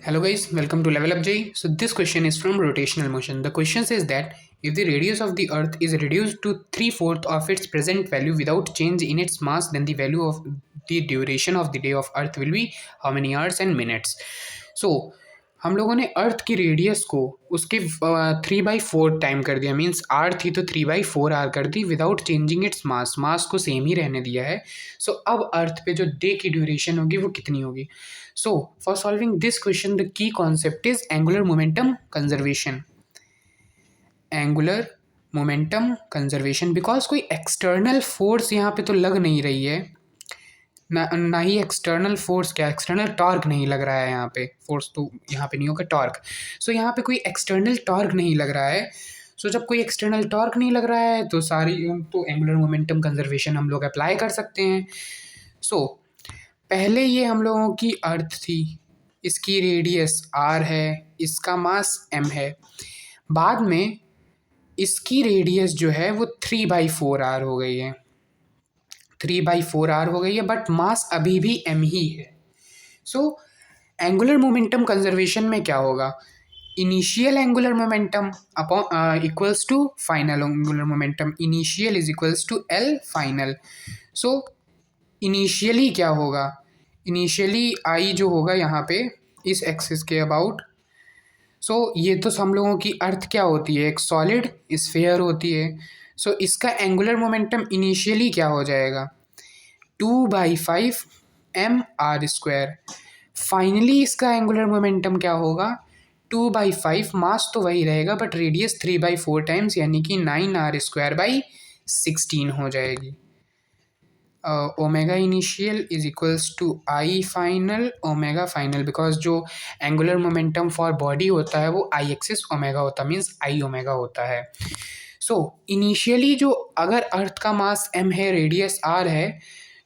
Hello guys, welcome to Level Up J. So this question is from rotational motion. The question says that if the radius of the earth is reduced to 3/4 of its present value without change in its mass, then the value of the duration of the day of earth will be how many hours and minutes. So हम लोगों ने अर्थ की radius को उसके 3/4 time कर दिया, means are थी तो 3/4 आर कर दी विदाउट चेंजिंग इट्स मास को सेम ही रहने दिया है. सो अब अर्थ पे जो डे की ड्यूरेशन होगी वो कितनी होगी. So, for solving this question, the key concept is angular momentum conservation. Angular momentum conservation, because कोई external force यहाँ पे तो लग नहीं रही है, ना ही एक्सटर्नल फोर्स, क्या एक्सटर्नल टॉर्क नहीं लग रहा है यहाँ पे. फोर्स तो यहाँ पे नहीं होगा, टॉर्क. सो यहाँ पे कोई एक्सटर्नल टॉर्क नहीं लग रहा है. सो जब कोई एक्सटर्नल टॉर्क नहीं लग रहा है तो एंगुलर मोमेंटम कंजर्वेशन हम लोग अप्लाई कर सकते हैं. सो पहले ये हम लोगों की अर्थ थी, इसकी रेडियस आर है, इसका मास एम है. बाद में इसकी रेडियस जो है वो 3/4 आर हो गई है, 3/4 आर हो गई है, बट मास अभी भी एम ही है. सो एंगुलर मोमेंटम कंजर्वेशन में क्या होगा, initial angular momentum upon equals to final angular momentum. Initial is equals to L final. So initially क्या होगा, इनिशियली आई जो होगा यहाँ पे इस एक्सिस के अबाउट. सो ये तो हम लोगों की अर्थ क्या होती है, एक सॉलिड स्फीयर होती है. सो इसका एंगुलर मोमेंटम इनिशियली क्या हो जाएगा, 2/5 mr². फाइनली इसका एंगुलर मोमेंटम क्या होगा, 2/5. मास तो वही रहेगा बट रेडियस 3/4 टाइम्स यानी कि 9r²/16 हो जाएगी. Omega initial is equals to I final omega final, because जो एंगुलर मोमेंटम फॉर बॉडी होता है वो आई एक्सिस ओमेगा होता है, मीन्स आई ओमेगा होता है. सो इनिशियली जो अगर अर्थ का मास एम है, रेडियस आर है,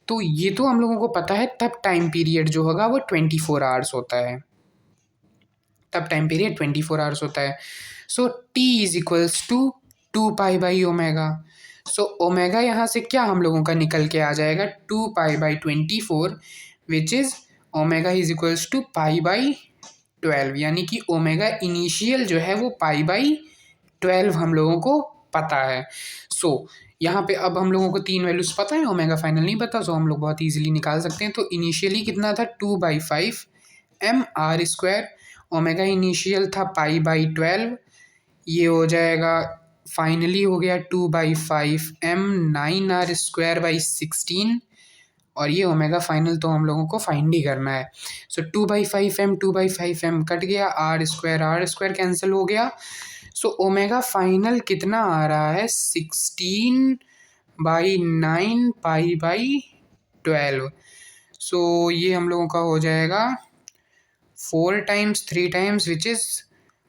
तो ये तो हम लोगों को पता है, तब टाइम पीरियड जो होगा वो 24 आवर्स होता है, तब टाइम पीरियड 24 आवर्स होता है. So T is equals to 2π/ओमेगा. सो ओमेगा यहाँ से क्या हम लोगों का निकल के आ जाएगा, 2π/24, which is omega is equals to π/12. यानी कि ओमेगा इनिशियल जो है वो π/12 हम लोगों को पता है. सो यहाँ पे अब हम लोगों को 3 वैल्यूज़ पता है, ओमेगा फाइनल नहीं पता. सो हम लोग बहुत ईजिली निकाल सकते हैं. तो इनिशियली कितना था, 2/5 mr². ओमेगा इनिशियल था π/12, ये हो जाएगा फाइनली हो गया 2/5 m 9r²/16. और ये ओमेगा फाइनल तो हम लोगों को फाइंड ही करना है. सो 2/5 m कट गया, r² कैंसिल हो गया. सो ओमेगा फाइनल कितना आ रहा है, 16/9 π/12. सो ये हम लोगों का हो जाएगा 4 टाइम्स 3 टाइम्स विच इज़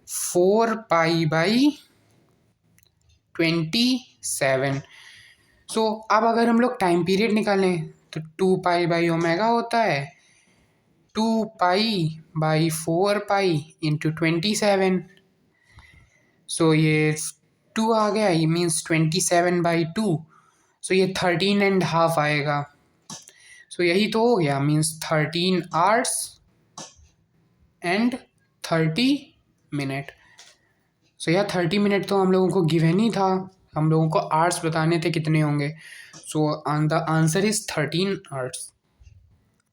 4π/27. सो अब अगर हम लोग टाइम पीरियड निकालें तो 2π/ओमेगा होता है, 2π/4π इंटू 27. सो ये 2 आ गया, ये मीन्स 27/2. सो ये 13.5 आएगा. सो यही तो हो गया, मीन्स 13 आवर्स एंड 30 मिनट. सो यह 30 मिनट तो हम लोगों को गिवन ही था, हम लोगों को आवर्स बताने थे कितने होंगे. So the answer is 13 hours.